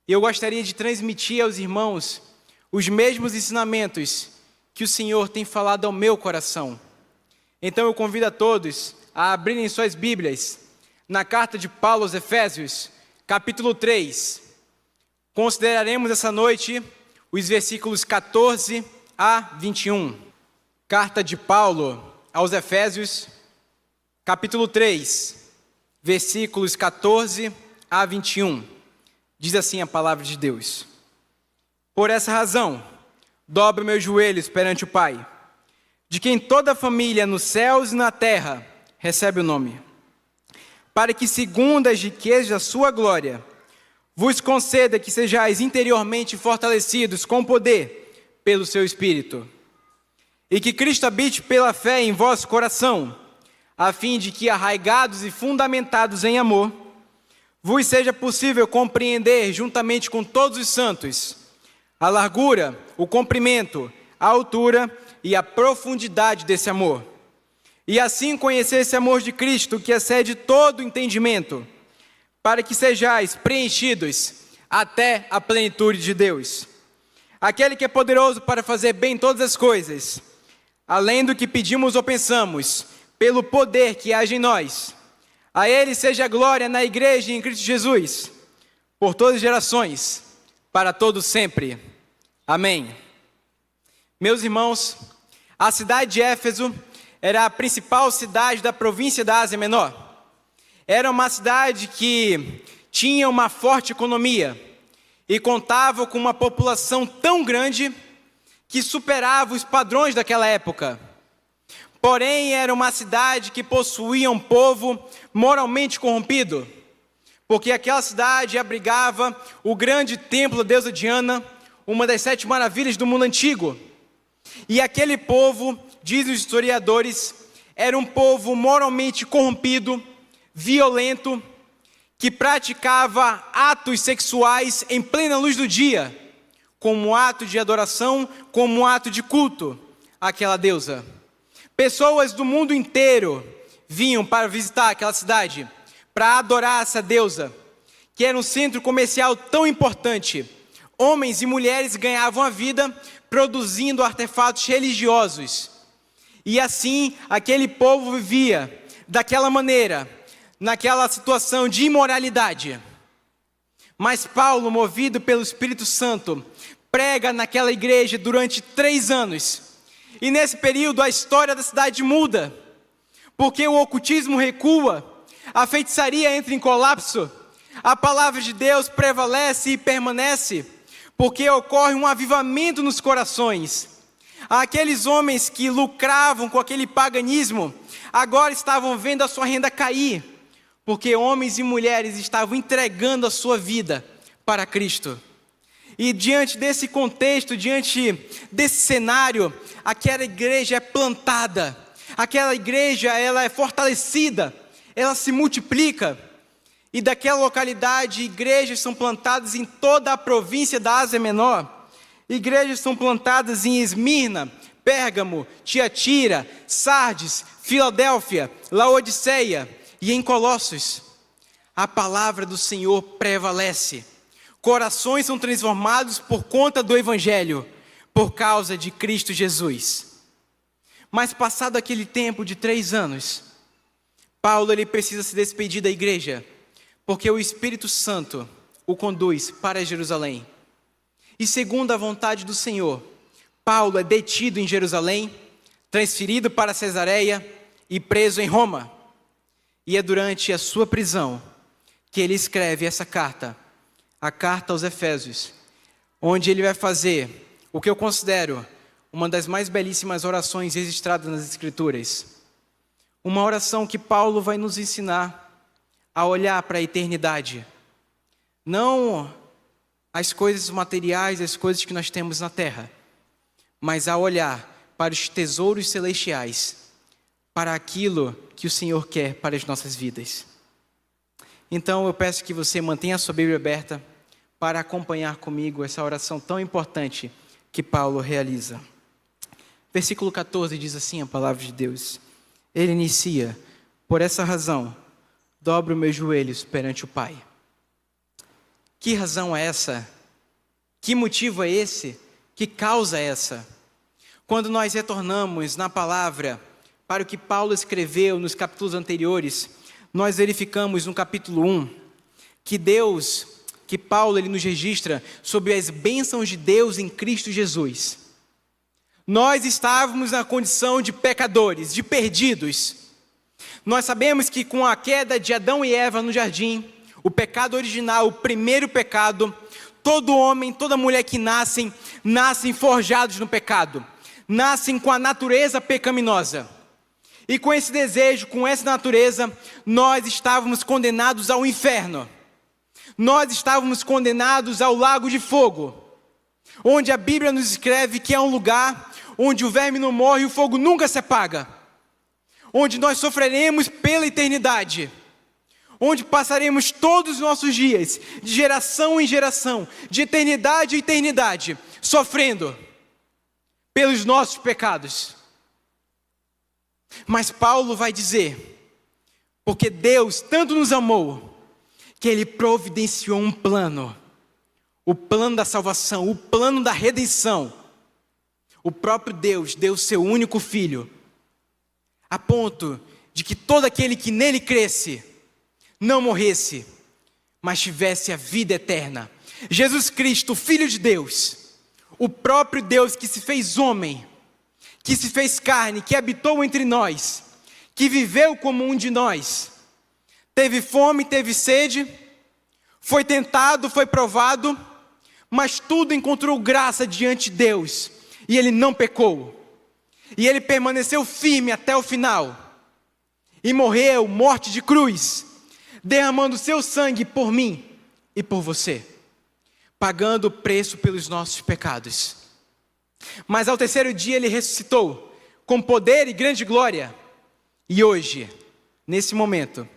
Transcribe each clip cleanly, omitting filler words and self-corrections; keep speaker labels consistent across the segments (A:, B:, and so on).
A: E eu gostaria de transmitir aos irmãos os mesmos ensinamentos que o Senhor tem falado ao meu coração. Então eu convido a todos a abrirem suas Bíblias na carta de Paulo aos Efésios, capítulo 3. Consideraremos essa noite os versículos 14 a 21. Carta de Paulo aos Efésios, capítulo 3, versículos 14 a 21. Diz assim a palavra de Deus: Por essa razão, dobro meus joelhos perante o Pai, de quem toda a família nos céus e na terra recebe o nome, para que, segundo as riquezas da sua glória, vos conceda que sejais interiormente fortalecidos com poder pelo seu Espírito, e que Cristo habite pela fé em vosso coração, a fim de que, arraigados e fundamentados em amor, vos seja possível compreender, juntamente com todos os santos, a largura, o comprimento, a altura e a profundidade desse amor, e assim conhecer esse amor de Cristo que excede todo o entendimento, para que sejais preenchidos até a plenitude de Deus. Aquele que é poderoso para fazer bem todas as coisas, além do que pedimos ou pensamos, pelo poder que age em nós. A Ele seja a glória na igreja e em Cristo Jesus, por todas as gerações, para todos sempre. Amém. Meus irmãos, a cidade de Éfeso era a principal cidade da província da Ásia Menor. Era uma cidade que tinha uma forte economia e contava com uma população tão grande que superava os padrões daquela época. Porém, era uma cidade que possuía um povo moralmente corrompido, porque aquela cidade abrigava o grande templo da deusa Diana, uma das 7 maravilhas do mundo antigo. E aquele povo, dizem os historiadores, era um povo moralmente corrompido, violento, que praticava atos sexuais em plena luz do dia, como ato de adoração, como ato de culto àquela deusa. Pessoas do mundo inteiro vinham para visitar aquela cidade, para adorar essa deusa, que era um centro comercial tão importante. Homens e mulheres ganhavam a vida produzindo artefatos religiosos. E assim, aquele povo vivia daquela maneira, naquela situação de imoralidade. Mas Paulo, movido pelo Espírito Santo, prega naquela igreja durante 3 anos. E nesse período a história da cidade muda, porque o ocultismo recua, a feitiçaria entra em colapso, a palavra de Deus prevalece e permanece, porque ocorre um avivamento nos corações. Aqueles homens que lucravam com aquele paganismo, agora estavam vendo a sua renda cair, porque homens e mulheres estavam entregando a sua vida para Cristo. E diante desse contexto, diante desse cenário, aquela igreja é plantada, aquela igreja ela é fortalecida, ela se multiplica. E daquela localidade, igrejas são plantadas em toda a província da Ásia Menor. Igrejas são plantadas em Esmirna, Pérgamo, Tiatira, Sardes, Filadélfia, Laodiceia e em Colossos. A palavra do Senhor prevalece. Corações são transformados por conta do Evangelho, por causa de Cristo Jesus. Mas passado aquele tempo de 3 anos, Paulo ele precisa se despedir da igreja, porque o Espírito Santo o conduz para Jerusalém. E segundo a vontade do Senhor, Paulo é detido em Jerusalém, transferido para Cesareia e preso em Roma. E é durante a sua prisão que ele escreve essa carta, a carta aos Efésios, onde ele vai fazer o que eu considero uma das mais belíssimas orações registradas nas Escrituras. Uma oração que Paulo vai nos ensinar a olhar para a eternidade, não as coisas materiais, as coisas que nós temos na terra, mas a olhar para os tesouros celestiais, para aquilo que o Senhor quer para as nossas vidas. Então eu peço que você mantenha a sua Bíblia aberta para acompanhar comigo essa oração tão importante que Paulo realiza. Versículo 14 diz assim a palavra de Deus. Ele inicia: por essa razão, dobro meus joelhos perante o Pai. Que razão é essa? Que motivo é esse? Que causa é essa? Quando nós retornamos na palavra para o que Paulo escreveu nos capítulos anteriores, nós verificamos no capítulo 1 que Paulo ele nos registra sobre as bênçãos de Deus em Cristo Jesus. Nós estávamos na condição de pecadores, de perdidos. Nós sabemos que com a queda de Adão e Eva no jardim, o pecado original, o primeiro pecado, todo homem, toda mulher que nascem forjados no pecado, nascem com a natureza pecaminosa. E com esse desejo, com essa natureza, nós estávamos condenados ao inferno. Nós estávamos condenados ao lago de fogo, onde a Bíblia nos escreve que é um lugar onde o verme não morre e o fogo nunca se apaga, onde nós sofreremos pela eternidade, onde passaremos todos os nossos dias, de geração em geração, de eternidade em eternidade, sofrendo pelos nossos pecados. Mas Paulo vai dizer, porque Deus tanto nos amou, que Ele providenciou um plano, o plano da salvação, o plano da redenção. O próprio Deus deu o seu único Filho, a ponto de que todo aquele que nele cresce, não morresse, mas tivesse a vida eterna. Jesus Cristo, Filho de Deus, o próprio Deus que se fez homem, que se fez carne, que habitou entre nós, que viveu como um de nós, teve fome, teve sede, foi tentado, foi provado, mas tudo encontrou graça diante de Deus, e Ele não pecou, e Ele permaneceu firme até o final, e morreu, morte de cruz, derramando seu sangue por mim e por você, pagando o preço pelos nossos pecados. Mas ao terceiro dia Ele ressuscitou, com poder e grande glória, e hoje, nesse momento,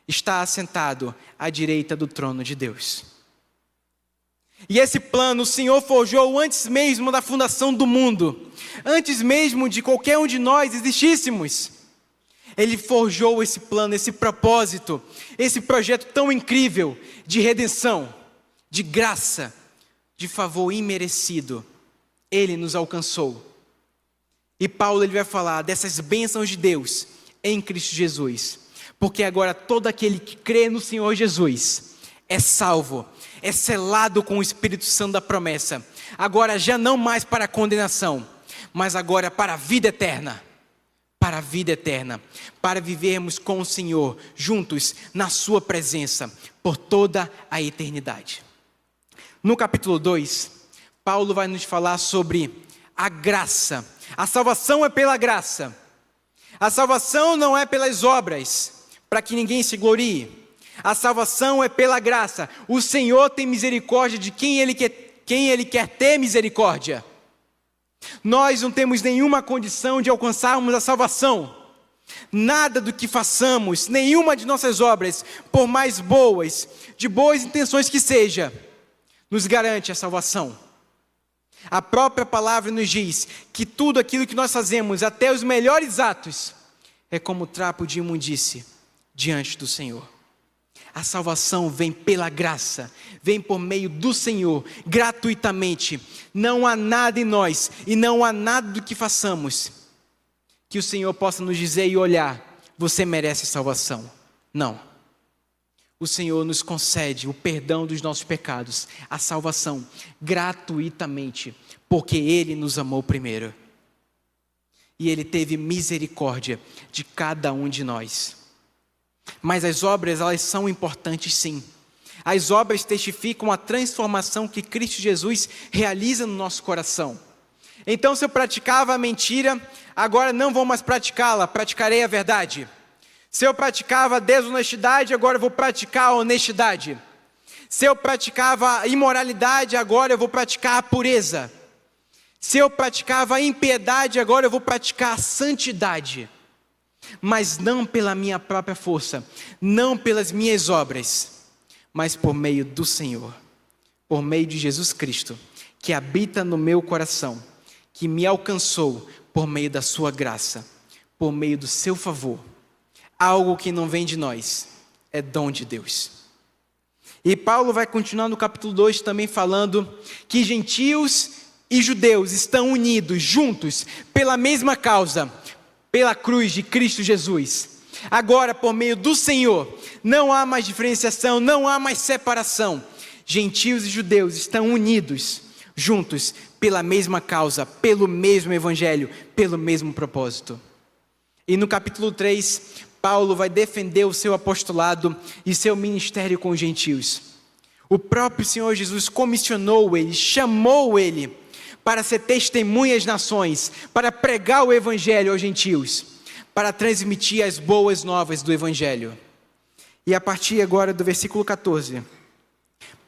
A: está assentado à direita do trono de Deus. E esse plano o Senhor forjou antes mesmo da fundação do mundo, antes mesmo de qualquer um de nós existíssemos. Ele forjou esse plano, esse propósito, esse projeto tão incrível de redenção, de graça, de favor imerecido. Ele nos alcançou. E Paulo ele vai falar dessas bênçãos de Deus em Cristo Jesus. Porque agora todo aquele que crê no Senhor Jesus é salvo, é selado com o Espírito Santo da promessa. Agora já não mais para a condenação, mas agora para a vida eterna. Para a vida eterna, para vivermos com o Senhor, juntos, na sua presença, por toda a eternidade. No capítulo 2, Paulo vai nos falar sobre a graça. A salvação é pela graça. A salvação não é pelas obras, para que ninguém se glorie. A salvação é pela graça. O Senhor tem misericórdia de quem Ele quer ter misericórdia. Nós não temos nenhuma condição de alcançarmos a salvação. Nada do que façamos, nenhuma de nossas obras, por mais boas, de boas intenções que seja, nos garante a salvação. A própria palavra nos diz que tudo aquilo que nós fazemos, até os melhores atos, é como trapo de imundície diante do Senhor. A salvação vem pela graça, vem por meio do Senhor, gratuitamente. Não há nada em nós e não há nada do que façamos que o Senhor possa nos dizer e olhar, você merece salvação. Não. O Senhor nos concede o perdão dos nossos pecados, a salvação, gratuitamente, porque Ele nos amou primeiro. E Ele teve misericórdia de cada um de nós. Mas as obras, elas são importantes sim. As obras testificam a transformação que Cristo Jesus realiza no nosso coração. Então, se eu praticava a mentira, agora não vou mais praticá-la, praticarei a verdade. Se eu praticava a desonestidade, agora eu vou praticar a honestidade. Se eu praticava a imoralidade, agora eu vou praticar a pureza. Se eu praticava a impiedade, agora eu vou praticar a santidade. Mas não pela minha própria força, não pelas minhas obras, mas por meio do Senhor, por meio de Jesus Cristo, que habita no meu coração, que me alcançou por meio da sua graça, por meio do seu favor. Algo que não vem de nós, é dom de Deus. E Paulo vai continuar no capítulo 2 também falando que gentios e judeus estão unidos, juntos, pela mesma causa, pela cruz de Cristo Jesus. Agora, por meio do Senhor, não há mais diferenciação, não há mais separação. Gentios e judeus estão unidos, juntos, pela mesma causa, pelo mesmo evangelho, pelo mesmo propósito. E no capítulo 3, Paulo vai defender o seu apostolado e seu ministério com os gentios. O próprio Senhor Jesus comissionou ele, chamou ele para ser testemunha às nações, para pregar o evangelho aos gentios, para transmitir as boas novas do evangelho. E a partir agora do versículo 14,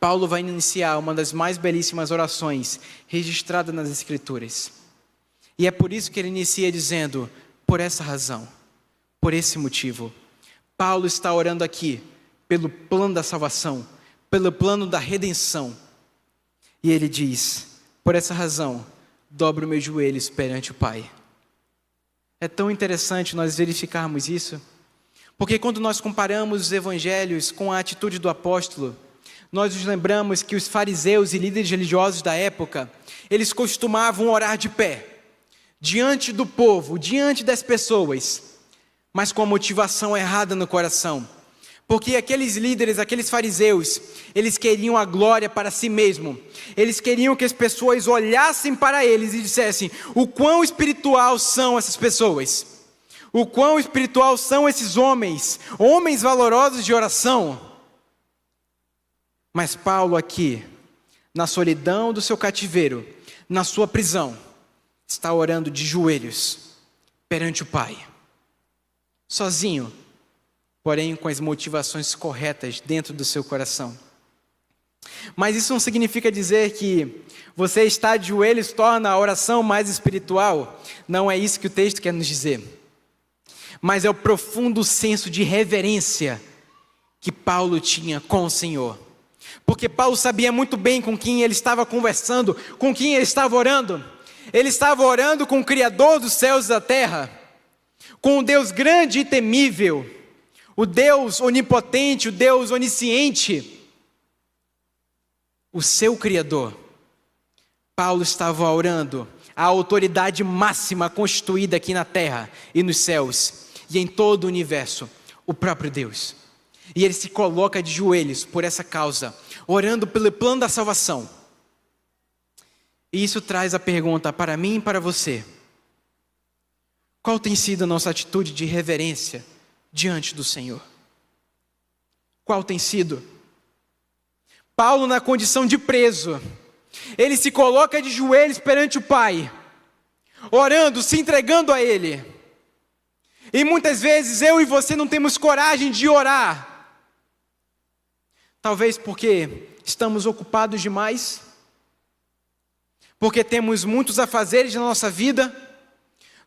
A: Paulo vai iniciar uma das mais belíssimas orações registradas nas Escrituras. E é por isso que ele inicia dizendo: por essa razão, por esse motivo, Paulo está orando aqui pelo plano da salvação, pelo plano da redenção. E ele diz: por essa razão, dobro meus joelhos perante o Pai. É tão interessante nós verificarmos isso, porque quando nós comparamos os evangelhos com a atitude do apóstolo, nós nos lembramos que os fariseus e líderes religiosos da época, eles costumavam orar de pé, diante do povo, diante das pessoas, mas com a motivação errada no coração. Porque aqueles líderes, aqueles fariseus, eles queriam a glória para si mesmo. Eles queriam que as pessoas olhassem para eles e dissessem: o quão espiritual são essas pessoas. O quão espiritual são esses homens, homens valorosos de oração. Mas Paulo aqui, na solidão do seu cativeiro, na sua prisão, está orando de joelhos perante o Pai. Sozinho, porém com as motivações corretas dentro do seu coração. Mas isso não significa dizer que você estar de joelhos torna a oração mais espiritual. Não é isso que o texto quer nos dizer. Mas é o profundo senso de reverência que Paulo tinha com o Senhor. Porque Paulo sabia muito bem com quem ele estava conversando, com quem ele estava orando. Ele estava orando com o Criador dos céus e da terra, com o Deus grande e temível, o Deus onipotente, o Deus onisciente, o seu Criador. Paulo estava orando à autoridade máxima constituída aqui na terra e nos céus e em todo o universo, o próprio Deus. E ele se coloca de joelhos por essa causa, orando pelo plano da salvação. E isso traz a pergunta para mim e para você: qual tem sido a nossa atitude de reverência diante do Senhor? Qual tem sido? Paulo, na condição de preso, ele se coloca de joelhos perante o Pai, orando, se entregando a Ele. E muitas vezes eu e você não temos coragem de orar. Talvez porque estamos ocupados demais, porque temos muitos afazeres na nossa vida.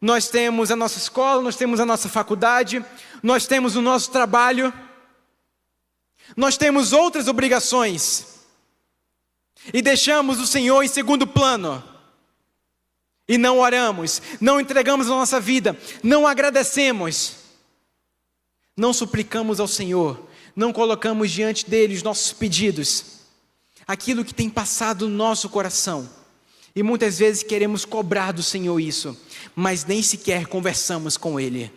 A: Nós temos a nossa escola, nós temos a nossa faculdade, nós temos o nosso trabalho, nós temos outras obrigações, e deixamos o Senhor em segundo plano, e não oramos, não entregamos a nossa vida, não agradecemos, não suplicamos ao Senhor, não colocamos diante dele os nossos pedidos, aquilo que tem passado no nosso coração. E muitas vezes queremos cobrar do Senhor isso, mas nem sequer conversamos com Ele.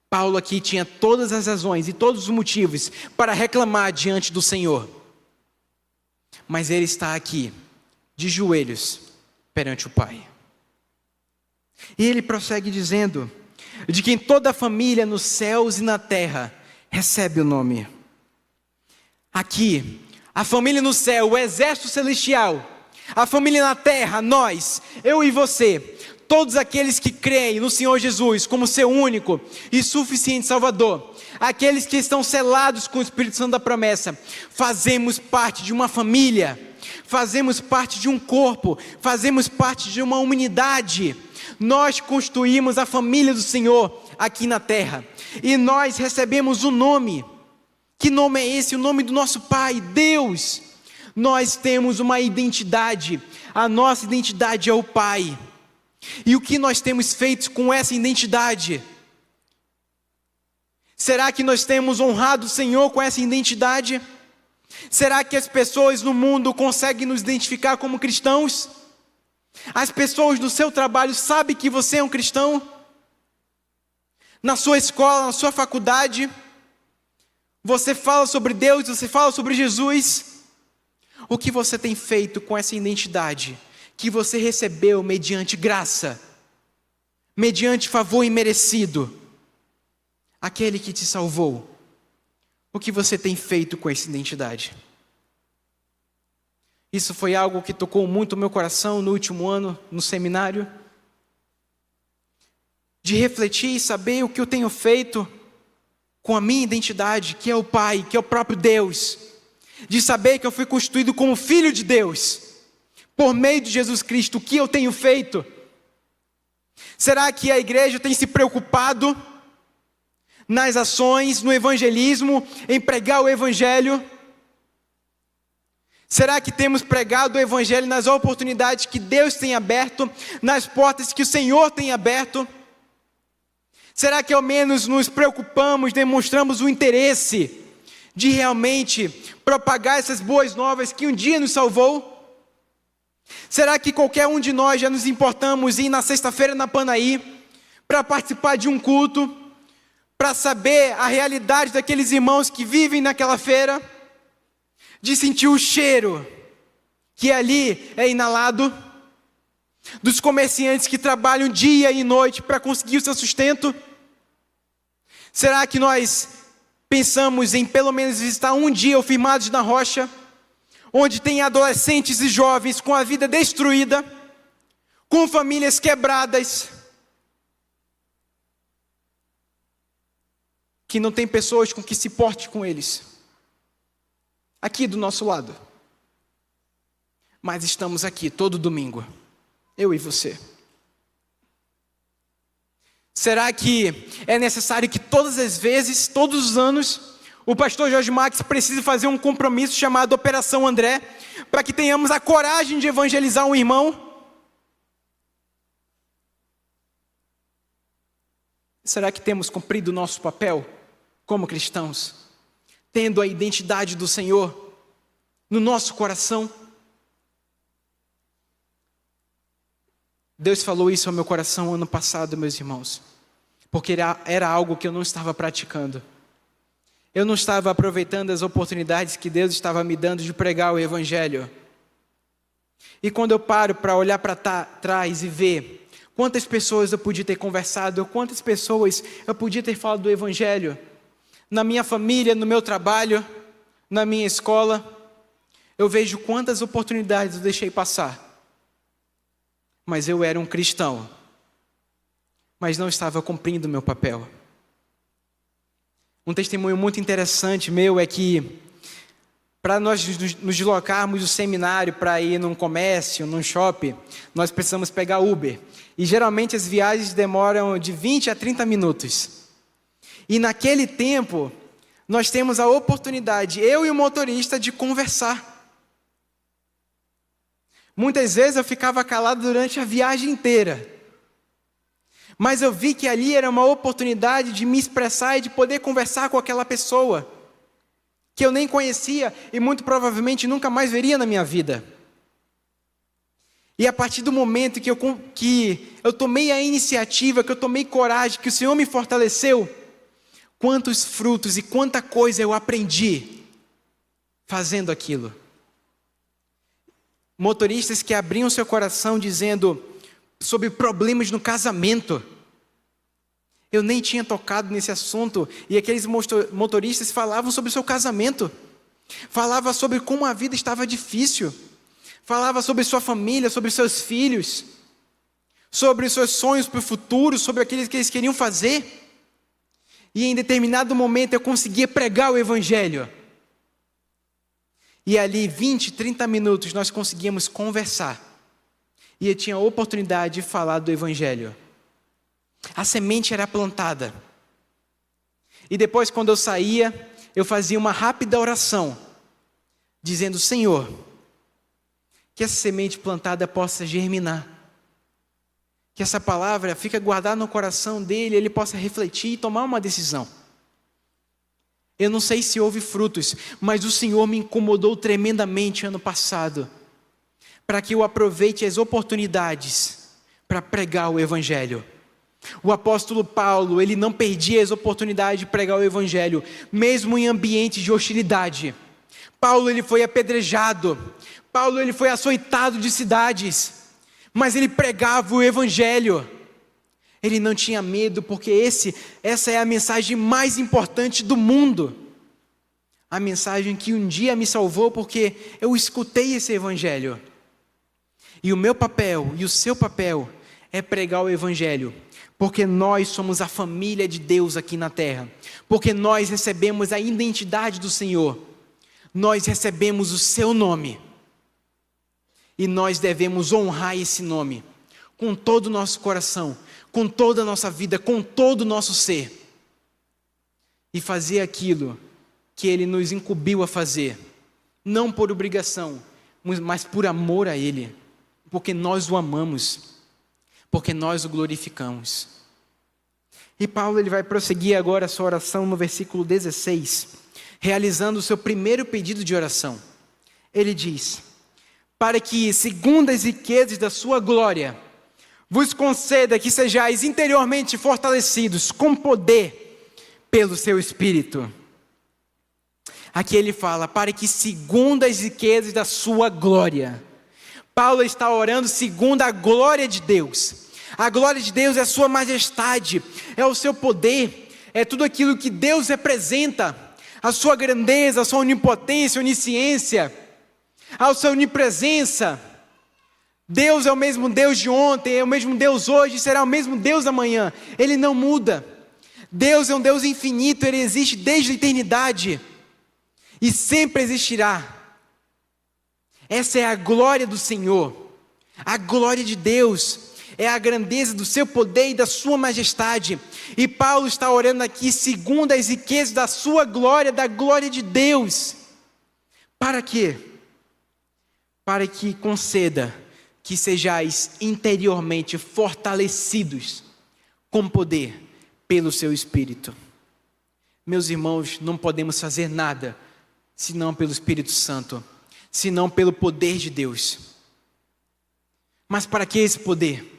A: Paulo aqui tinha todas as razões e todos os motivos para reclamar diante do Senhor. Mas ele está aqui, de joelhos, perante o Pai. E ele prossegue dizendo: de quem toda a família nos céus e na terra recebe o nome. Aqui, a família no céu, o exército celestial, a família na terra, nós, eu e você, todos aqueles que creem no Senhor Jesus como seu único e suficiente Salvador, aqueles que estão selados com o Espírito Santo da promessa, fazemos parte de uma família, fazemos parte de um corpo, fazemos parte de uma humanidade. Nós constituímos a família do Senhor aqui na terra, e nós recebemos o nome. Que nome é esse? O nome do nosso Pai, Deus. Nós temos uma identidade, a nossa identidade é o Pai. E o que nós temos feito com essa identidade? Será que nós temos honrado o Senhor com essa identidade? Será que as pessoas no mundo conseguem nos identificar como cristãos? As pessoas no seu trabalho sabem que você é um cristão? Na sua escola, na sua faculdade, você fala sobre Deus, você fala sobre Jesus? O que você tem feito com essa identidade que você recebeu mediante graça, mediante favor imerecido, aquele que te salvou? O que você tem feito com essa identidade? Isso foi algo que tocou muito o meu coração no último ano, no seminário. De refletir e saber o que eu tenho feito com a minha identidade, que é o Pai, que é o próprio Deus. De saber que eu fui constituído como filho de Deus, por meio de Jesus Cristo. O que eu tenho feito? Será que a igreja tem se preocupado nas ações, no evangelismo, em pregar o evangelho? Será que temos pregado o evangelho nas oportunidades que Deus tem aberto, nas portas que o Senhor tem aberto? Será que ao menos nos preocupamos, demonstramos o interesse de realmente propagar essas boas novas que um dia nos salvou? Será que qualquer um de nós já nos importamos em ir na sexta-feira na Panaí para participar de um culto, para saber a realidade daqueles irmãos que vivem naquela feira, de sentir o cheiro que ali é inalado, dos comerciantes que trabalham dia e noite para conseguir o seu sustento? Será que nós pensamos em pelo menos visitar um dia o Firmados na Rocha, onde tem adolescentes e jovens com a vida destruída, com famílias quebradas, que não tem pessoas com que se porte com eles, aqui do nosso lado? Mas estamos aqui todo domingo, eu e você. Será que é necessário que todas as vezes, todos os anos, o pastor Jorge Max precise fazer um compromisso chamado Operação André, para que tenhamos a coragem de evangelizar um irmão? Será que temos cumprido o nosso papel como cristãos, tendo a identidade do Senhor no nosso coração? Deus falou isso ao meu coração ano passado, meus irmãos, porque era algo que eu não estava praticando. Eu não estava aproveitando as oportunidades que Deus estava me dando de pregar o Evangelho. E quando eu paro para olhar para trás e ver quantas pessoas eu podia ter conversado, quantas pessoas eu podia ter falado do Evangelho, na minha família, no meu trabalho, na minha escola, eu vejo quantas oportunidades eu deixei passar. Mas eu era um cristão, mas não estava cumprindo o meu papel. Um testemunho muito interessante meu é que, para nós nos deslocarmos do seminário para ir num comércio, num shopping, nós precisamos pegar Uber. E geralmente as viagens demoram de 20 a 30 minutos. E naquele tempo, nós temos a oportunidade, eu e o motorista, de conversar. Muitas vezes eu ficava calado durante a viagem inteira. Mas eu vi que ali era uma oportunidade de me expressar e de poder conversar com aquela pessoa que eu nem conhecia e muito provavelmente nunca mais veria na minha vida. E a partir do momento que eu tomei a iniciativa, que eu tomei coragem, que o Senhor me fortaleceu, quantos frutos e quanta coisa eu aprendi fazendo aquilo. Motoristas que abriam seu coração dizendo sobre problemas no casamento. Eu nem tinha tocado nesse assunto, e aqueles motoristas falavam sobre o seu casamento, falavam sobre como a vida estava difícil, falavam sobre sua família, sobre seus filhos, sobre os seus sonhos para o futuro, sobre aqueles que eles queriam fazer. E em determinado momento eu conseguia pregar o Evangelho. E ali, 20, 30 minutos, nós conseguíamos conversar. E eu tinha a oportunidade de falar do Evangelho. A semente era plantada. E depois, quando eu saía, eu fazia uma rápida oração, dizendo: Senhor, que essa semente plantada possa germinar. Que essa palavra fique guardada no coração dele, ele possa refletir e tomar uma decisão. Eu não sei se houve frutos, mas o Senhor me incomodou tremendamente ano passado, para que eu aproveite as oportunidades para pregar o Evangelho. O apóstolo Paulo, ele não perdia as oportunidades de pregar o Evangelho, mesmo em ambientes de hostilidade. Paulo, ele foi apedrejado, Paulo, ele foi açoitado de cidades, mas ele pregava o Evangelho. Ele não tinha medo, porque essa é a mensagem mais importante do mundo. A mensagem que um dia me salvou, porque eu escutei esse Evangelho. E o meu papel e o seu papel é pregar o Evangelho, porque nós somos a família de Deus aqui na terra, porque nós recebemos a identidade do Senhor, nós recebemos o seu nome, e nós devemos honrar esse nome, com todo o nosso coração, com toda a nossa vida, com todo o nosso ser, e fazer aquilo que Ele nos incumbiu a fazer, não por obrigação, mas por amor a Ele, porque nós o amamos, porque nós o glorificamos. E Paulo, ele vai prosseguir agora a sua oração no versículo 16, realizando o seu primeiro pedido de oração. Ele diz: para que, segundo as riquezas da sua glória, vos conceda que sejais interiormente fortalecidos com poder pelo seu Espírito. Aqui ele fala, para que segundo as riquezas da sua glória. Paulo está orando segundo a glória de Deus. A glória de Deus é a sua majestade, é o seu poder, é tudo aquilo que Deus representa, a sua grandeza, a sua onipotência, onisciência, a sua onipresença. Deus é o mesmo Deus de ontem, é o mesmo Deus hoje, será o mesmo Deus amanhã. Ele não muda. Deus é um Deus infinito, Ele existe desde a eternidade e sempre existirá. Essa é a glória do Senhor, a glória de Deus, é a grandeza do seu poder e da sua majestade. E Paulo está orando aqui segundo as riquezas da sua glória, da glória de Deus. Para quê? Para que conceda que sejais interiormente fortalecidos com poder pelo seu Espírito. Meus irmãos, não podemos fazer nada senão pelo Espírito Santo, senão pelo poder de Deus. Mas para que esse poder?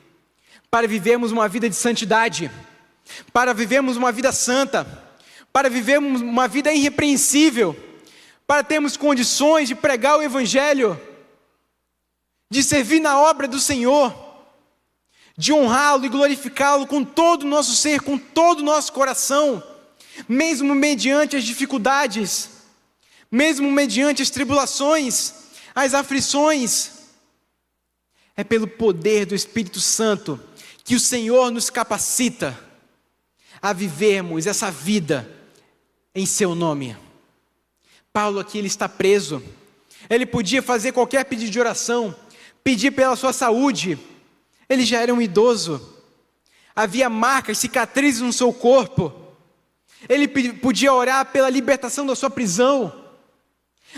A: Para vivermos uma vida de santidade, para vivermos uma vida santa, para vivermos uma vida irrepreensível, para termos condições de pregar o Evangelho, de servir na obra do Senhor, de honrá-lo e glorificá-lo com todo o nosso ser, com todo o nosso coração, mesmo mediante as dificuldades, mesmo mediante as tribulações, as aflições. É pelo poder do Espírito Santo que o Senhor nos capacita a vivermos essa vida em seu nome. Paulo aqui, ele está preso. Ele podia fazer qualquer pedido de oração, pedir pela sua saúde. Ele já era um idoso. Havia marcas, cicatrizes no seu corpo. Ele podia orar pela libertação da sua prisão.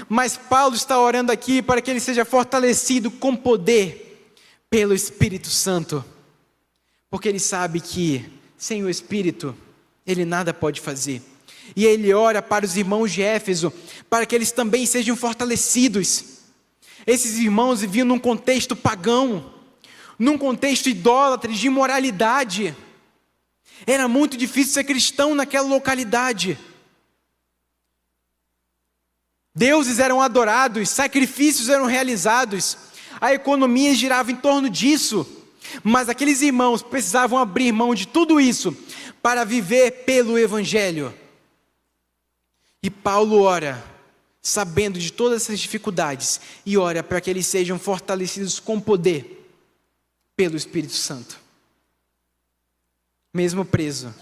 A: Mas Paulo está orando aqui para que ele seja fortalecido com poder pelo Espírito Santo. Porque ele sabe que sem o Espírito ele nada pode fazer. E ele ora para os irmãos de Éfeso, para que eles também sejam fortalecidos. Esses irmãos viviam num contexto pagão, num contexto idólatra, de imoralidade. Era muito difícil ser cristão naquela localidade. Deuses eram adorados, sacrifícios eram realizados, a economia girava em torno disso. Mas aqueles irmãos precisavam abrir mão de tudo isso para viver pelo Evangelho. E Paulo ora, sabendo de todas essas dificuldades, e ora para que eles sejam fortalecidos com poder pelo Espírito Santo. Mesmo preso,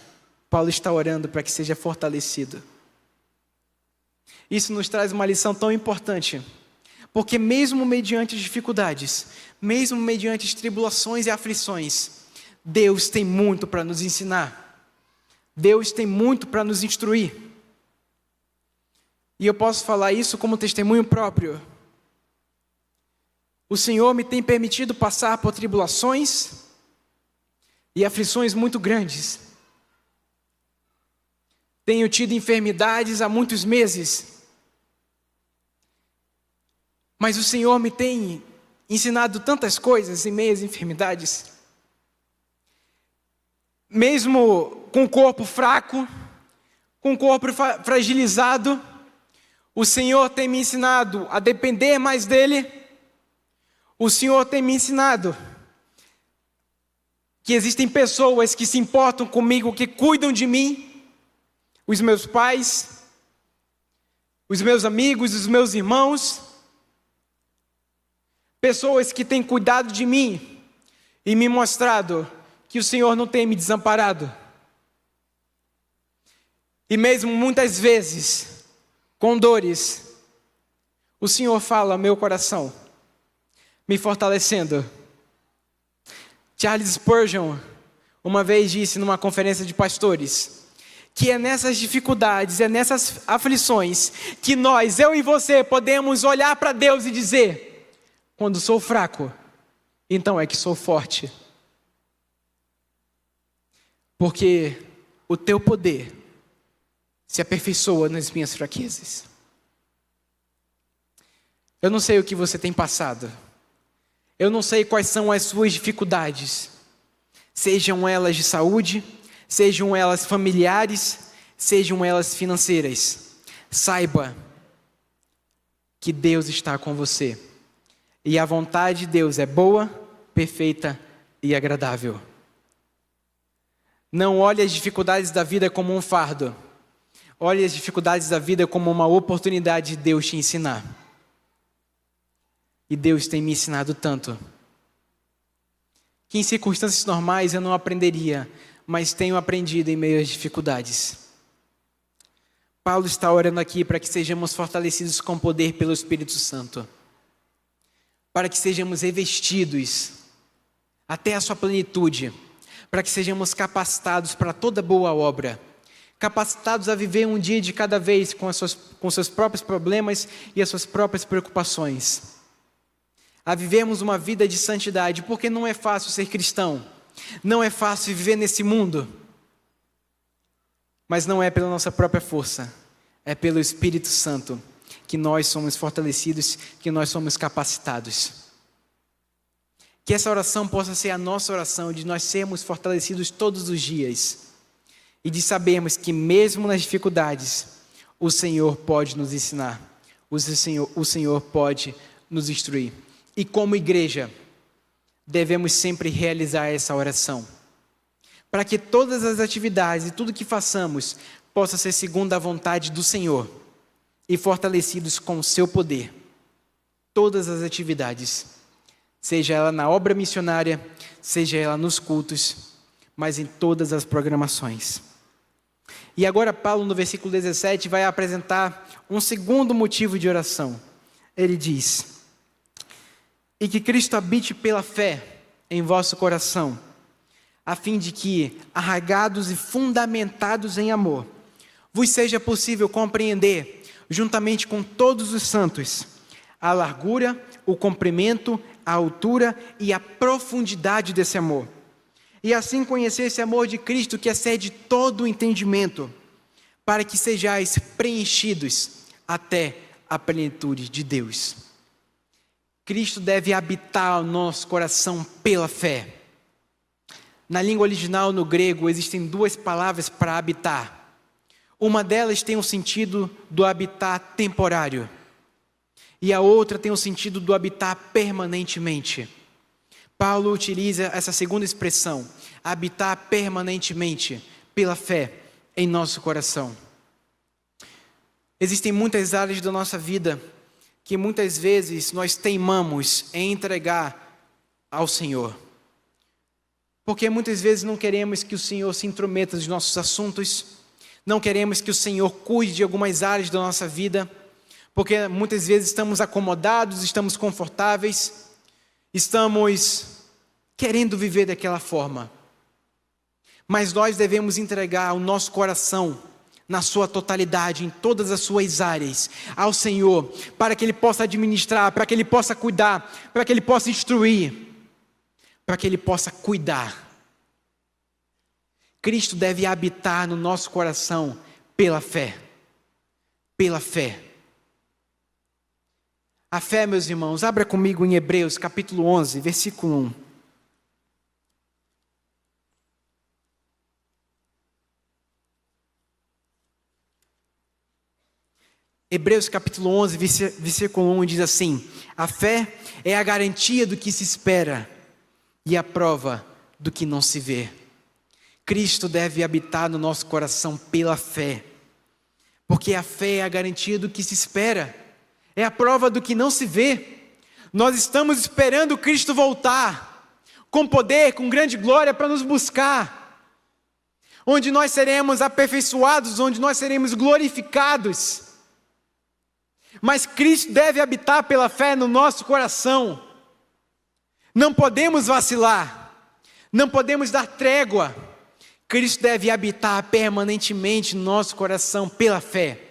A: Paulo está orando para que seja fortalecido. Isso nos traz uma lição tão importante, porque mesmo mediante as dificuldades, mesmo mediante as tribulações e aflições, Deus tem muito para nos ensinar. Deus tem muito para nos instruir. E eu posso falar isso como testemunho próprio. O Senhor me tem permitido passar por tribulações e aflições muito grandes. Tenho tido enfermidades há muitos meses. Mas o Senhor me tem ensinado tantas coisas em meio às enfermidades. Mesmo com o corpo fraco, com o corpo fragilizado, o Senhor tem me ensinado a depender mais dEle. O Senhor tem me ensinado que existem pessoas que se importam comigo, que cuidam de mim, os meus pais, os meus amigos, os meus irmãos, pessoas que têm cuidado de mim e me mostrado que o Senhor não tem me desamparado. E mesmo muitas vezes, com dores, o Senhor fala ao meu coração, me fortalecendo. Charles Spurgeon uma vez disse numa conferência de pastores, que é nessas dificuldades, é nessas aflições, que nós, eu e você, podemos olhar para Deus e dizer, quando sou fraco, então é que sou forte. Porque o teu poder se aperfeiçoa nas minhas fraquezas. Eu não sei o que você tem passado. Eu não sei quais são as suas dificuldades. Sejam elas de saúde, sejam elas familiares, sejam elas financeiras. Saiba que Deus está com você. E a vontade de Deus é boa, perfeita e agradável. Não olhe as dificuldades da vida como um fardo. Olhe as dificuldades da vida como uma oportunidade de Deus te ensinar. E Deus tem me ensinado tanto, que em circunstâncias normais eu não aprenderia, mas tenho aprendido em meio às dificuldades. Paulo está orando aqui para que sejamos fortalecidos com poder pelo Espírito Santo, para que sejamos revestidos até a sua plenitude, para que sejamos capacitados para toda boa obra, capacitados a viver um dia de cada vez com seus próprios problemas e as suas próprias preocupações, a vivermos uma vida de santidade, porque não é fácil ser cristão, não é fácil viver nesse mundo, mas não é pela nossa própria força, é pelo Espírito Santo que nós somos fortalecidos, que nós somos capacitados. Que essa oração possa ser a nossa oração, de nós sermos fortalecidos todos os dias, e de sabermos que mesmo nas dificuldades, o Senhor pode nos ensinar, o Senhor pode nos instruir. E como igreja, devemos sempre realizar essa oração, para que todas as atividades e tudo que façamos possa ser segundo a vontade do Senhor e fortalecidos com o seu poder. Todas as atividades, seja ela na obra missionária, seja ela nos cultos, mas em todas as programações. E agora Paulo, no versículo 17, vai apresentar um segundo motivo de oração. Ele diz: e que Cristo habite pela fé em vosso coração, a fim de que, arraigados e fundamentados em amor, vos seja possível compreender, juntamente com todos os santos, a largura, o comprimento, a altura e a profundidade desse amor. E assim conhecer esse amor de Cristo que excede todo o entendimento, para que sejais preenchidos até a plenitude de Deus. Cristo deve habitar o nosso coração pela fé. Na língua original, no grego, existem duas palavras para habitar. Uma delas tem o sentido do habitar temporário, e a outra tem o sentido do habitar permanentemente. Paulo utiliza essa segunda expressão, habitar permanentemente, pela fé em nosso coração. Existem muitas áreas da nossa vida que muitas vezes nós teimamos em entregar ao Senhor. Porque muitas vezes não queremos que o Senhor se intrometa nos nossos assuntos, não queremos que o Senhor cuide de algumas áreas da nossa vida, porque muitas vezes estamos acomodados, estamos confortáveis, estamos querendo viver daquela forma. Mas nós devemos entregar o nosso coração na sua totalidade, em todas as suas áreas, ao Senhor, para que Ele possa administrar, para que Ele possa cuidar, para que Ele possa instruir, para que Ele possa cuidar. Cristo deve habitar no nosso coração pela fé. Pela fé. A fé, meus irmãos, abra comigo em Hebreus capítulo 11, versículo 1. Hebreus capítulo 11, versículo 1 diz assim: a fé é a garantia do que se espera e a prova do que não se vê. Cristo deve habitar no nosso coração pela fé, porque a fé é a garantia do que se espera, é a prova do que não se vê. Nós estamos esperando Cristo voltar, com poder, com grande glória para nos buscar, onde nós seremos aperfeiçoados, onde nós seremos glorificados. Mas Cristo deve habitar pela fé no nosso coração. Não podemos vacilar, não podemos dar trégua. Cristo deve habitar permanentemente no nosso coração pela fé.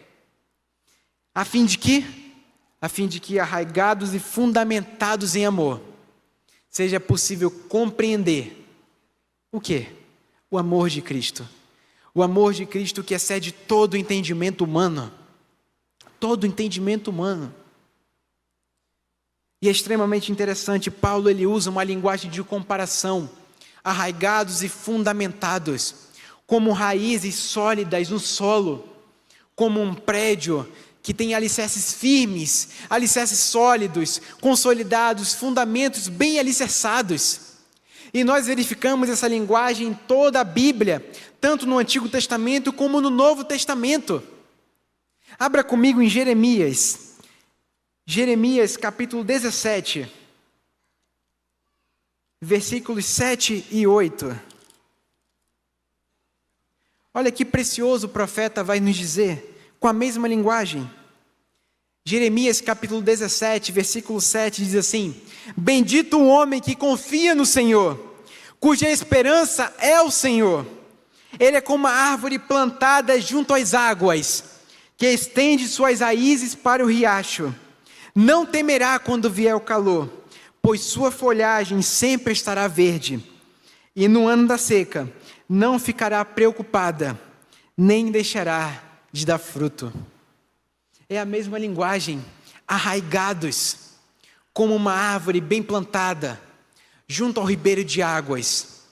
A: A fim de quê? A fim de que, arraigados e fundamentados em amor, seja possível compreender o quê? O amor de Cristo. O amor de Cristo que excede todo entendimento humano. Todo entendimento humano. E é extremamente interessante, Paulo ele usa uma linguagem de comparação, arraigados e fundamentados, como raízes sólidas no solo, como um prédio que tem alicerces firmes, alicerces sólidos, consolidados, fundamentos bem alicerçados. E nós verificamos essa linguagem em toda a Bíblia, tanto no Antigo Testamento como no Novo Testamento. Abra comigo em Jeremias capítulo 17, versículos 7 e 8. Olha que precioso o profeta vai nos dizer, com a mesma linguagem. Jeremias capítulo 17, versículo 7 diz assim: bendito o homem que confia no Senhor, cuja esperança é o Senhor. Ele é como uma árvore plantada junto às águas, que estende suas raízes para o riacho. Não temerá quando vier o calor, pois sua folhagem sempre estará verde. E no ano da seca, não ficará preocupada, nem deixará de dar fruto. É a mesma linguagem, arraigados, como uma árvore bem plantada, junto ao ribeiro de águas,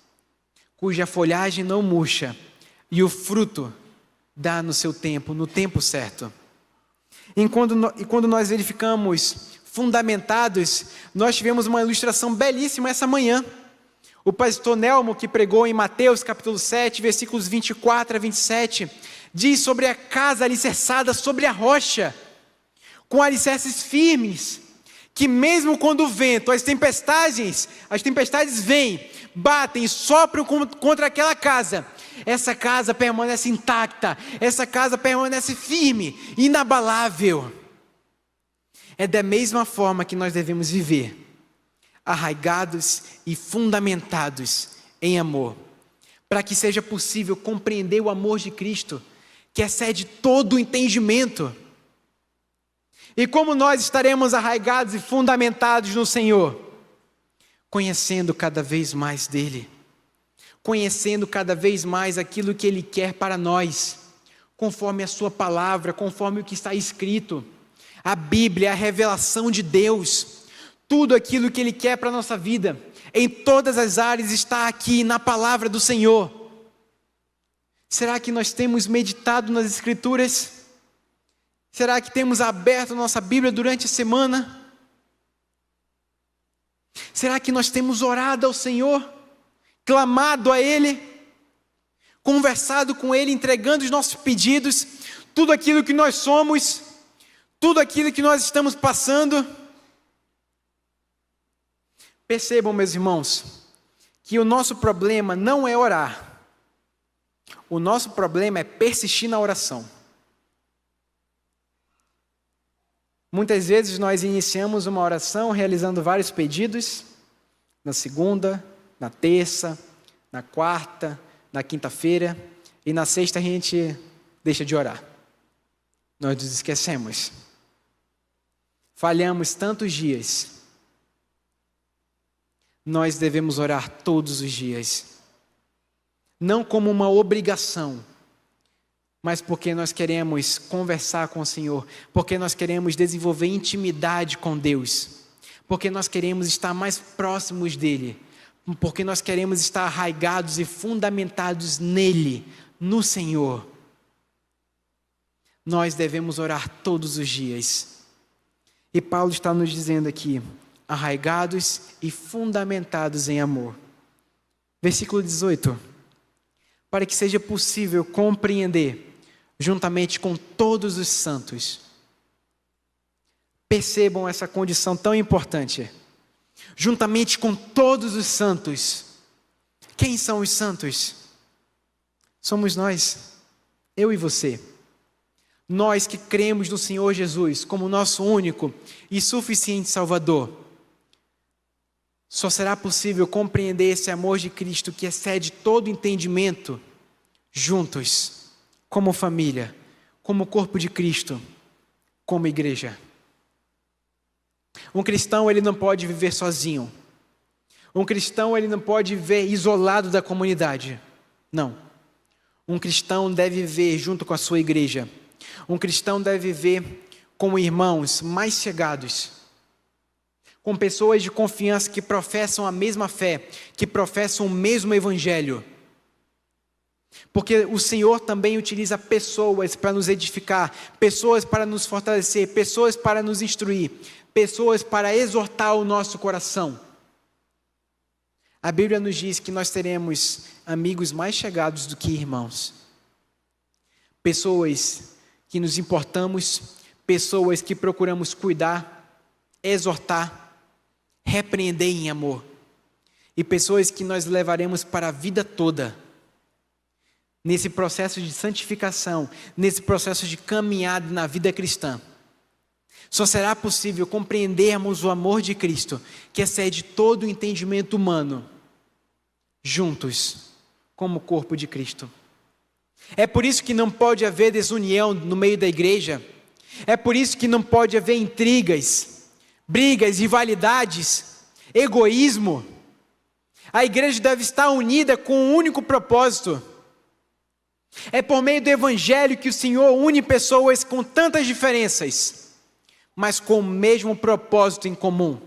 A: cuja folhagem não murcha, e o fruto dá no seu tempo, no tempo certo. E quando nós verificamos fundamentados, nós tivemos uma ilustração belíssima essa manhã. O pastor Nelmo, que pregou em Mateus capítulo 7, versículos 24 a 27, diz sobre a casa alicerçada sobre a rocha, com alicerces firmes, que mesmo quando o vento, as tempestades vêm, batem e sopram contra aquela casa, essa casa permanece intacta, essa casa permanece firme, inabalável. É da mesma forma que nós devemos viver, arraigados e fundamentados em amor, para que seja possível compreender o amor de Cristo, que excede todo o entendimento. E como nós estaremos arraigados e fundamentados no Senhor? Conhecendo cada vez mais dEle, conhecendo cada vez mais aquilo que Ele quer para nós, conforme a sua palavra, conforme o que está escrito. A Bíblia é a revelação de Deus, tudo aquilo que Ele quer para a nossa vida, em todas as áreas está aqui na palavra do Senhor. Será que nós temos meditado nas Escrituras? Será que temos aberto a nossa Bíblia durante a semana? Será que nós temos orado ao Senhor? Clamado a Ele? Conversado com Ele, entregando os nossos pedidos, tudo aquilo que nós somos, tudo aquilo que nós estamos passando? Percebam, meus irmãos, que o nosso problema não é orar. O nosso problema é persistir na oração. Muitas vezes nós iniciamos uma oração realizando vários pedidos, na segunda, na terça, na quarta, na quinta-feira, e na sexta a gente deixa de orar. Nós nos esquecemos. Falhamos tantos dias. Nós devemos orar todos os dias. Não como uma obrigação, mas porque nós queremos conversar com o Senhor, porque nós queremos desenvolver intimidade com Deus, porque nós queremos estar mais próximos dEle, porque nós queremos estar arraigados e fundamentados nele, no Senhor. Nós devemos orar todos os dias. E Paulo está nos dizendo aqui, arraigados e fundamentados em amor. Versículo 18. Para que seja possível compreender, juntamente com todos os santos. Percebam essa condição tão importante. Juntamente com todos os santos. Quem são os santos? Somos nós, eu e você. Nós que cremos no Senhor Jesus como nosso único e suficiente Salvador. Só será possível compreender esse amor de Cristo que excede todo entendimento, juntos, como família, como corpo de Cristo, como igreja. Um cristão, ele não pode viver sozinho. Um cristão, ele não pode viver isolado da comunidade. Não. Um cristão deve viver junto com a sua igreja. Um cristão deve viver com irmãos mais chegados, com pessoas de confiança que professam a mesma fé, que professam o mesmo evangelho. Porque o Senhor também utiliza pessoas para nos edificar, pessoas para nos fortalecer, pessoas para nos instruir, pessoas para exortar o nosso coração. A Bíblia nos diz que nós teremos amigos mais chegados do que irmãos. Pessoas que nos importamos, pessoas que procuramos cuidar, exortar, repreender em amor. E pessoas que nós levaremos para a vida toda. Nesse processo de santificação, nesse processo de caminhada na vida cristã. Só será possível compreendermos o amor de Cristo, que excede todo o entendimento humano, juntos, como corpo de Cristo. É por isso que não pode haver desunião no meio da igreja. É por isso que não pode haver intrigas, brigas, rivalidades, egoísmo. A igreja deve estar unida com um único propósito. É por meio do evangelho que o Senhor une pessoas com tantas diferenças, mas com o mesmo propósito em comum: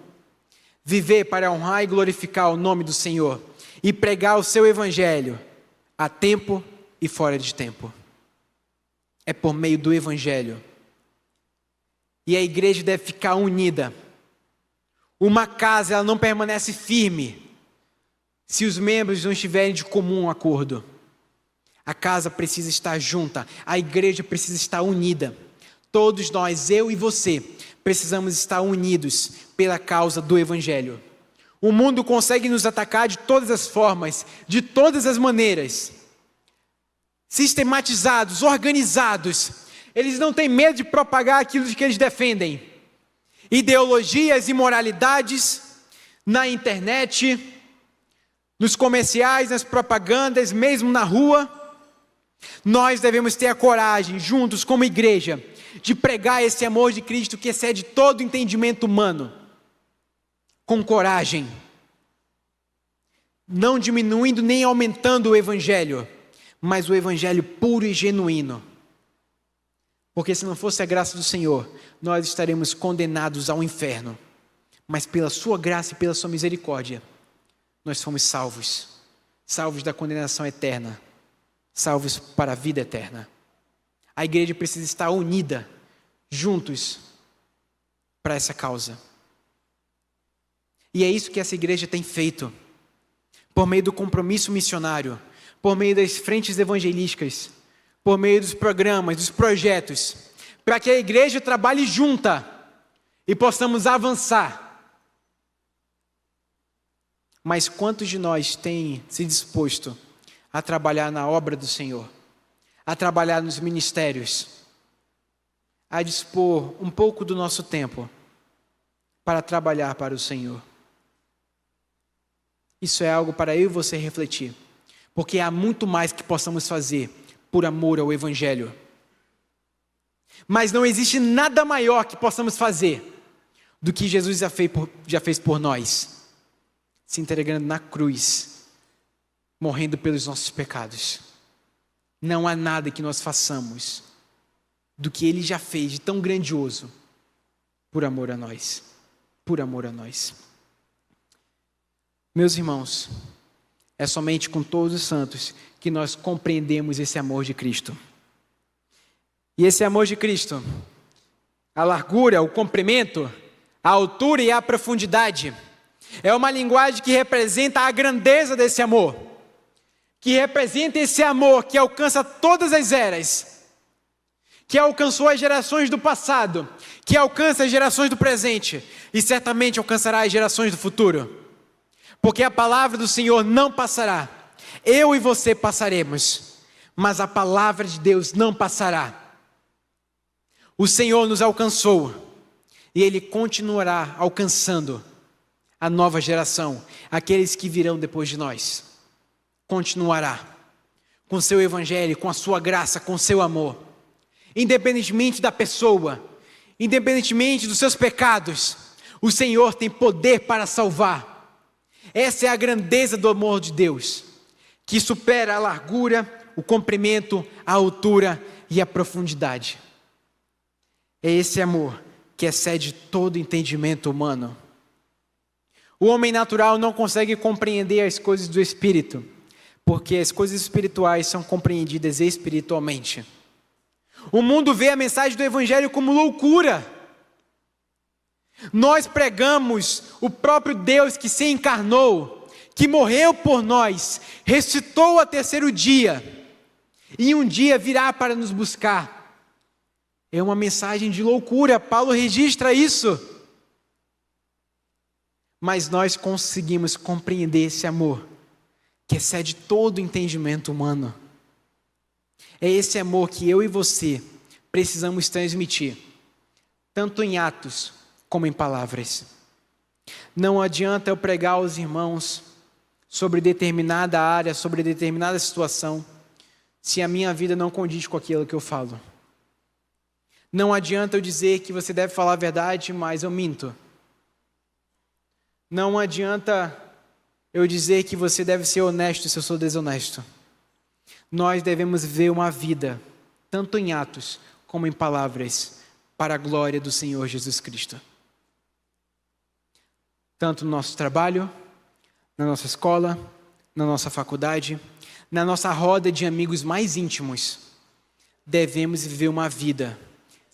A: viver para honrar e glorificar o nome do Senhor e pregar o seu evangelho a tempo e fora de tempo. É por meio do evangelho. E a igreja deve ficar unida. Uma casa, ela não permanece firme se os membros não estiverem de comum acordo. A casa precisa estar junta, a igreja precisa estar unida. Todos nós, eu e você, precisamos estar unidos pela causa do evangelho. O mundo consegue nos atacar de todas as formas, de todas as maneiras. Sistematizados, organizados. Eles não têm medo de propagar aquilo que eles defendem. Ideologias e moralidades na internet, nos comerciais, nas propagandas, mesmo na rua. Nós devemos ter a coragem, juntos como igreja, de pregar esse amor de Cristo que excede todo entendimento humano, com coragem, não diminuindo nem aumentando o evangelho, mas o evangelho puro e genuíno. Porque se não fosse a graça do Senhor, nós estaremos condenados ao inferno. Mas pela sua graça e pela sua misericórdia, nós fomos salvos. Salvos da condenação eterna. Salvos para a vida eterna. A igreja precisa estar unida, juntos, para essa causa. E é isso que essa igreja tem feito. Por meio do compromisso missionário, por meio das frentes evangelísticas, por meio dos programas, dos projetos, para que a igreja trabalhe junta e possamos avançar. Mas quantos de nós têm se disposto a trabalhar na obra do Senhor, a trabalhar nos ministérios, a dispor um pouco do nosso tempo para trabalhar para o Senhor? Isso é algo para eu e você refletir, porque há muito mais que possamos fazer por amor ao evangelho. Mas não existe nada maior que possamos fazer do que Jesus já fez por nós, se entregando na cruz, morrendo pelos nossos pecados. Não há nada que nós façamos do que Ele já fez de tão grandioso por amor a nós. Por amor a nós. Meus irmãos, é somente com todos os santos que nós compreendemos esse amor de Cristo. E esse amor de Cristo, a largura, o comprimento, a altura e a profundidade, é uma linguagem que representa a grandeza desse amor, que representa esse amor que alcança todas as eras, que alcançou as gerações do passado, que alcança as gerações do presente e certamente alcançará as gerações do futuro. Porque a palavra do Senhor não passará. Eu e você passaremos, mas a palavra de Deus não passará. O Senhor nos alcançou e Ele continuará alcançando a nova geração, aqueles que virão depois de nós. Continuará com seu evangelho, com a sua graça, com seu amor. Independentemente da pessoa, independentemente dos seus pecados, o Senhor tem poder para salvar. Essa é a grandeza do amor de Deus, que supera a largura, o comprimento, a altura e a profundidade. É esse amor que excede todo entendimento humano. O homem natural não consegue compreender as coisas do Espírito, porque as coisas espirituais são compreendidas espiritualmente. O mundo vê a mensagem do Evangelho como loucura. Nós pregamos o próprio Deus que se encarnou, que morreu por nós, ressuscitou ao terceiro dia, e um dia virá para nos buscar. É uma mensagem de loucura, Paulo registra isso. Mas nós conseguimos compreender esse amor, que excede todo o entendimento humano. É esse amor que eu e você precisamos transmitir, tanto em atos como em palavras. Não adianta eu pregar aos irmãos sobre determinada área, sobre determinada situação, se a minha vida não condiz com aquilo que eu falo. Não adianta eu dizer que você deve falar a verdade, mas eu minto. Não adianta eu dizer que você deve ser honesto se eu sou desonesto. Nós devemos viver uma vida, tanto em atos como em palavras, para a glória do Senhor Jesus Cristo. Tanto no nosso trabalho, na nossa escola, na nossa faculdade, na nossa roda de amigos mais íntimos, devemos viver uma vida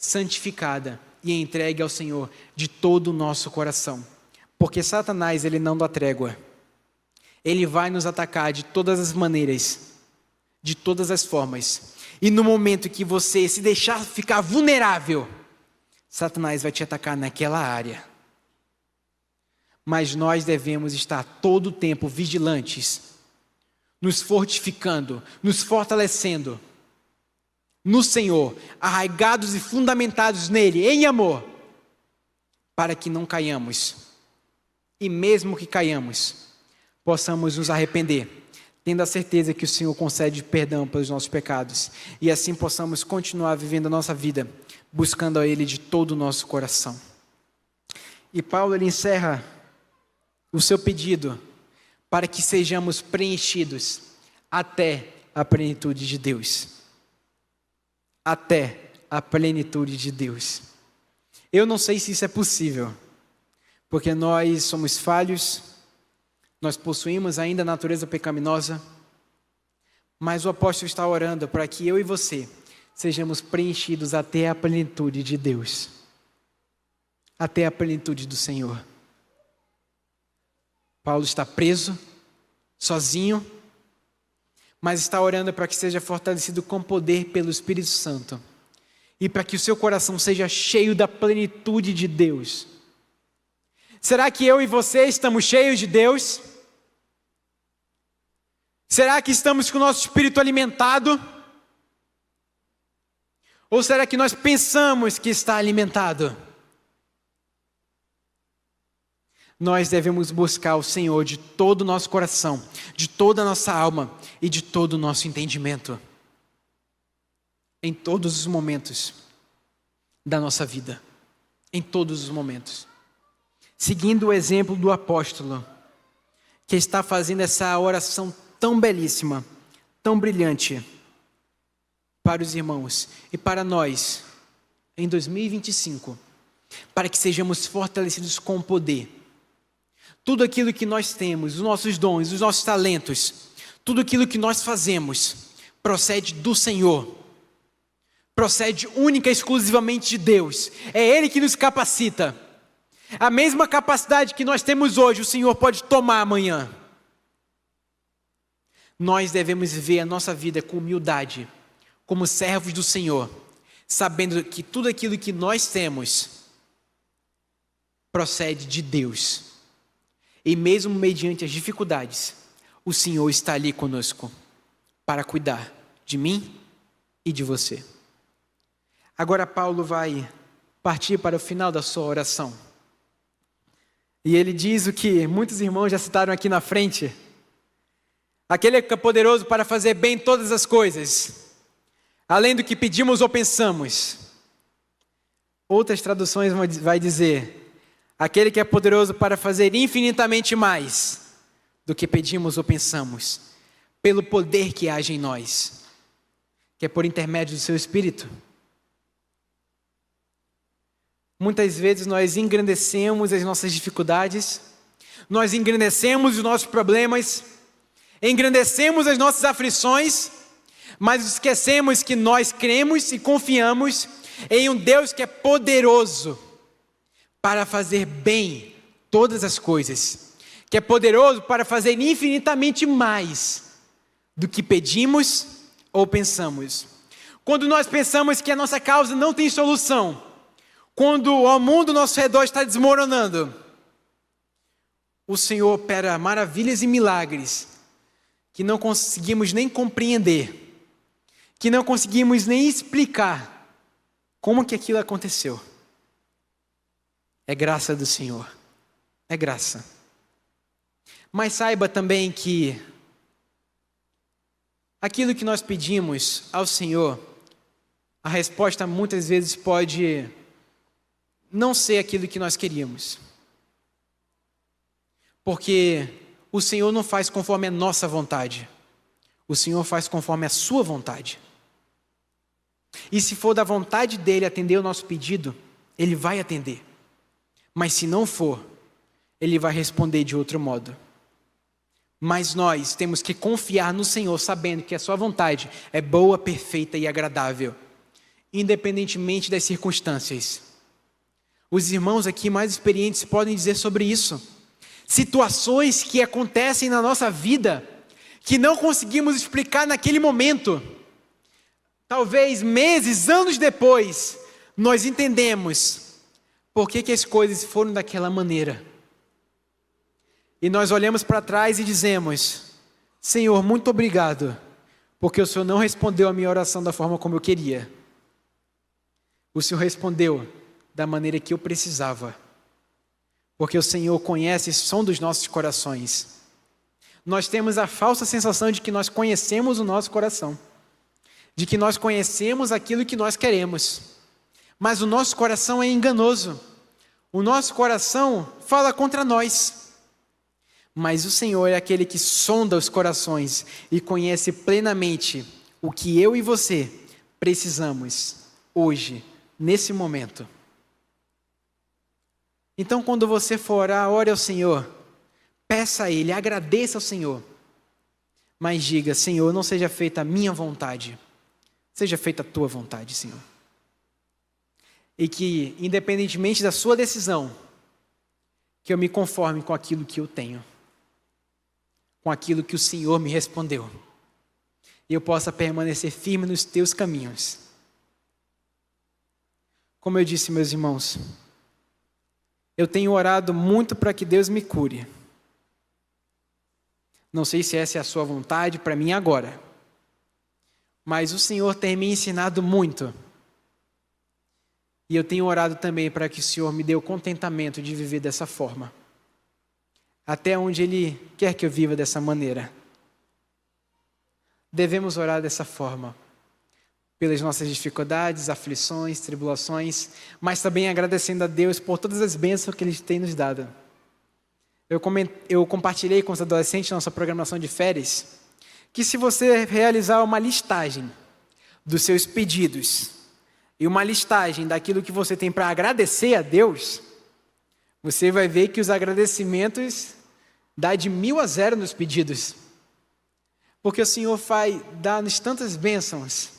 A: santificada e entregue ao Senhor de todo o nosso coração. Porque Satanás, ele não dá trégua. Ele vai nos atacar de todas as maneiras, de todas as formas. E no momento que você se deixar ficar vulnerável, Satanás vai te atacar naquela área. Mas nós devemos estar todo o tempo vigilantes, nos fortificando, nos fortalecendo no Senhor, arraigados e fundamentados nele, em amor, para que não caiamos. E mesmo que caiamos, possamos nos arrepender, tendo a certeza que o Senhor concede perdão pelos nossos pecados, e assim possamos continuar vivendo a nossa vida, buscando a Ele de todo o nosso coração. E Paulo, ele encerra o seu pedido para que sejamos preenchidos até a plenitude de Deus. Até a plenitude de Deus. Eu não sei se isso é possível, porque nós somos falhos, nós possuímos ainda a natureza pecaminosa, mas o apóstolo está orando para que eu e você sejamos preenchidos até a plenitude de Deus, até a plenitude do Senhor. Paulo está preso, sozinho, mas está orando para que seja fortalecido com poder pelo Espírito Santo e para que o seu coração seja cheio da plenitude de Deus. Será que eu e você estamos cheios de Deus? Será que estamos com o nosso espírito alimentado? Ou será que nós pensamos que está alimentado? Nós devemos buscar o Senhor de todo o nosso coração, de toda a nossa alma e de todo o nosso entendimento. Em todos os momentos da nossa vida. Em todos os momentos. Seguindo o exemplo do apóstolo, que está fazendo essa oração tão belíssima, tão brilhante. para os irmãos e para nós em 2025, para que sejamos fortalecidos com o poder. Tudo aquilo que nós temos, os nossos dons, os nossos talentos, tudo aquilo que nós fazemos, procede do Senhor. Procede única e exclusivamente de Deus. É Ele que nos capacita. A mesma capacidade que nós temos hoje, o Senhor pode tomar amanhã. Nós devemos viver a nossa vida com humildade, como servos do Senhor, sabendo que tudo aquilo que nós temos procede de Deus. E mesmo mediante as dificuldades, o Senhor está ali conosco para cuidar de mim e de você. Agora Paulo vai partir para o final da sua oração. E ele diz o que muitos irmãos já citaram aqui na frente. Aquele que é poderoso para fazer bem todas as coisas, além do que pedimos ou pensamos. Outras traduções vai dizer, aquele que é poderoso para fazer infinitamente mais do que pedimos ou pensamos, pelo poder que age em nós, que é por intermédio do seu Espírito. Muitas vezes nós engrandecemos as nossas dificuldades, nós engrandecemos os nossos problemas, engrandecemos as nossas aflições, mas esquecemos que nós cremos e confiamos em um Deus que é poderoso para fazer bem todas as coisas, que é poderoso para fazer infinitamente mais do que pedimos ou pensamos. Quando nós pensamos que a nossa causa não tem solução, quando o mundo ao nosso redor está desmoronando, o Senhor opera maravilhas e milagres que não conseguimos nem compreender, que não conseguimos nem explicar como que aquilo aconteceu. É graça do Senhor, é graça. Mas saiba também que aquilo que nós pedimos ao Senhor, a resposta muitas vezes pode não ser aquilo que nós queríamos. Porque o Senhor não faz conforme a nossa vontade. O Senhor faz conforme a sua vontade. E se for da vontade dele atender o nosso pedido, ele vai atender. Mas se não for, ele vai responder de outro modo. Mas nós temos que confiar no Senhor, sabendo que a sua vontade é boa, perfeita e agradável, independentemente das circunstâncias. Os irmãos aqui mais experientes podem dizer sobre isso. Situações que acontecem na nossa vida, que não conseguimos explicar naquele momento. Talvez meses, anos depois, nós entendemos por que as coisas foram daquela maneira. E nós olhamos para trás e dizemos, Senhor, muito obrigado, porque o Senhor não respondeu a minha oração da forma como eu queria. O Senhor respondeu da maneira que eu precisava, porque o Senhor conhece o som dos nossos corações. Nós temos a falsa sensação de que nós conhecemos o nosso coração, de que nós conhecemos aquilo que nós queremos, mas o nosso coração é enganoso, o nosso coração fala contra nós, mas o Senhor é aquele que sonda os corações e conhece plenamente o que eu e você precisamos hoje, nesse momento. Então, quando você for orar, ore ao Senhor, peça a Ele, agradeça ao Senhor, mas diga, Senhor, não seja feita a minha vontade, seja feita a tua vontade, Senhor. E que, independentemente da sua decisão, que eu me conforme com aquilo que eu tenho, com aquilo que o Senhor me respondeu, e eu possa permanecer firme nos teus caminhos. Como eu disse, meus irmãos, eu tenho orado muito para que Deus me cure. Não sei se essa é a sua vontade para mim agora, mas o Senhor tem me ensinado muito. E eu tenho orado também para que o Senhor me dê o contentamento de viver dessa forma. Até onde Ele quer que eu viva dessa maneira. Devemos orar dessa forma. Pelas nossas dificuldades, aflições, tribulações, mas também agradecendo a Deus por todas as bênçãos que Ele tem nos dado. Eu compartilhei com os adolescentes na nossa programação de férias, que se você realizar uma listagem dos seus pedidos e uma listagem daquilo que você tem para agradecer a Deus, você vai ver que os agradecimentos dá de 1000 a 0 nos pedidos. Porque o Senhor vai dar-nos tantas bênçãos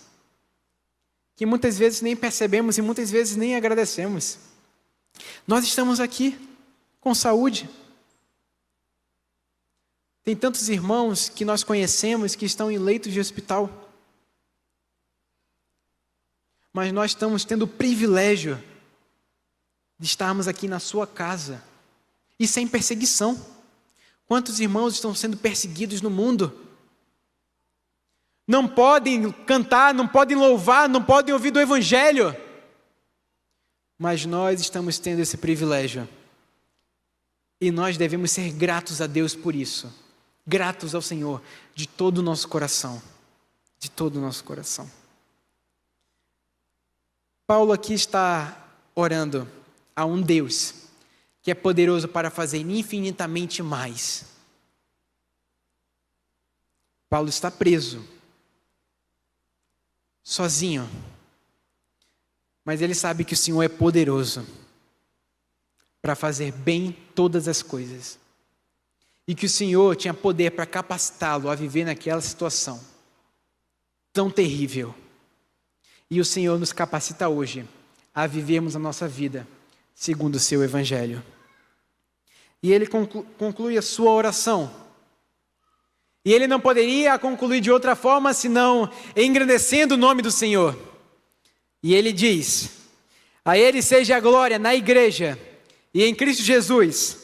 A: que muitas vezes nem percebemos e muitas vezes nem agradecemos. Nós estamos aqui com saúde. Tem tantos irmãos que nós conhecemos que estão em leitos de hospital. Mas nós estamos tendo o privilégio de estarmos aqui na sua casa e sem perseguição. Quantos irmãos estão sendo perseguidos no mundo? Não podem cantar, não podem louvar, não podem ouvir do Evangelho. Mas nós estamos tendo esse privilégio. E nós devemos ser gratos a Deus por isso. Gratos ao Senhor de todo o nosso coração. De todo o nosso coração. Paulo aqui está orando a um Deus que é poderoso para fazer infinitamente mais. Paulo está preso, sozinho, mas ele sabe que o Senhor é poderoso para fazer bem todas as coisas e que o Senhor tinha poder para capacitá-lo a viver naquela situação tão terrível. E o Senhor nos capacita hoje a vivermos a nossa vida segundo o seu Evangelho. E ele conclui a sua oração. E ele não poderia concluir de outra forma senão engrandecendo o nome do Senhor. E ele diz: a ele seja a glória na igreja e em Cristo Jesus,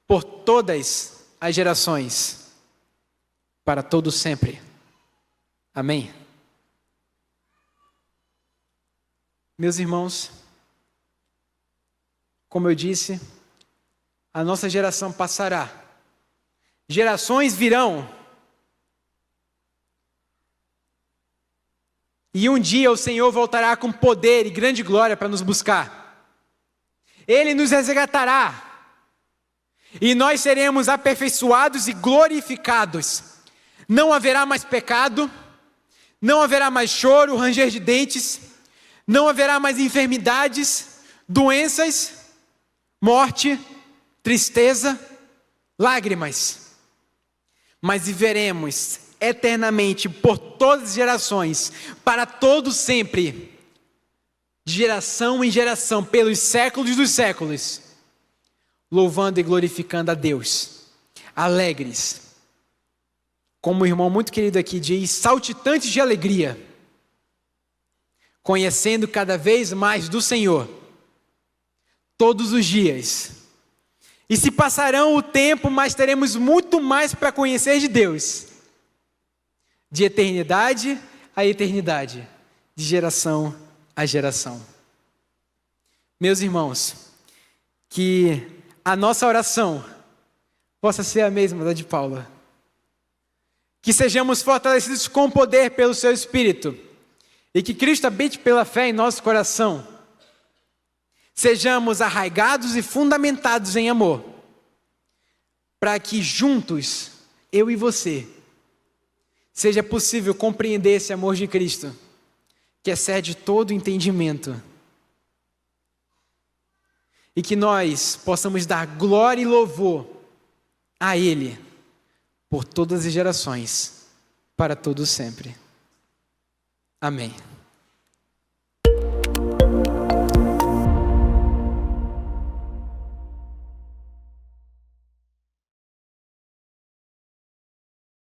A: por todas as gerações, para todo sempre. Amém. Meus irmãos, como eu disse, a nossa geração passará. Gerações virão. E um dia o Senhor voltará com poder e grande glória para nos buscar. Ele nos resgatará. E nós seremos aperfeiçoados e glorificados. Não haverá mais pecado. Não haverá mais choro, ranger de dentes. Não haverá mais enfermidades, doenças, morte, tristeza, lágrimas. Mas viveremos eternamente por todas as gerações, para todo sempre, de geração em geração, pelos séculos dos séculos, louvando e glorificando a Deus, alegres, como o irmão muito querido aqui diz, saltitantes de alegria, conhecendo cada vez mais do Senhor, todos os dias. E se passarão o tempo, mas teremos muito mais para conhecer de Deus, de eternidade a eternidade, de geração a geração. Meus irmãos, que a nossa oração possa ser a mesma da de Paulo. Que sejamos fortalecidos com poder pelo seu Espírito e que Cristo habite pela fé em nosso coração. Sejamos arraigados e fundamentados em amor, para que juntos, eu e você, seja possível compreender esse amor de Cristo, que excede todo entendimento. E que nós possamos dar glória e louvor a Ele, por todas as gerações, para todos sempre. Amém.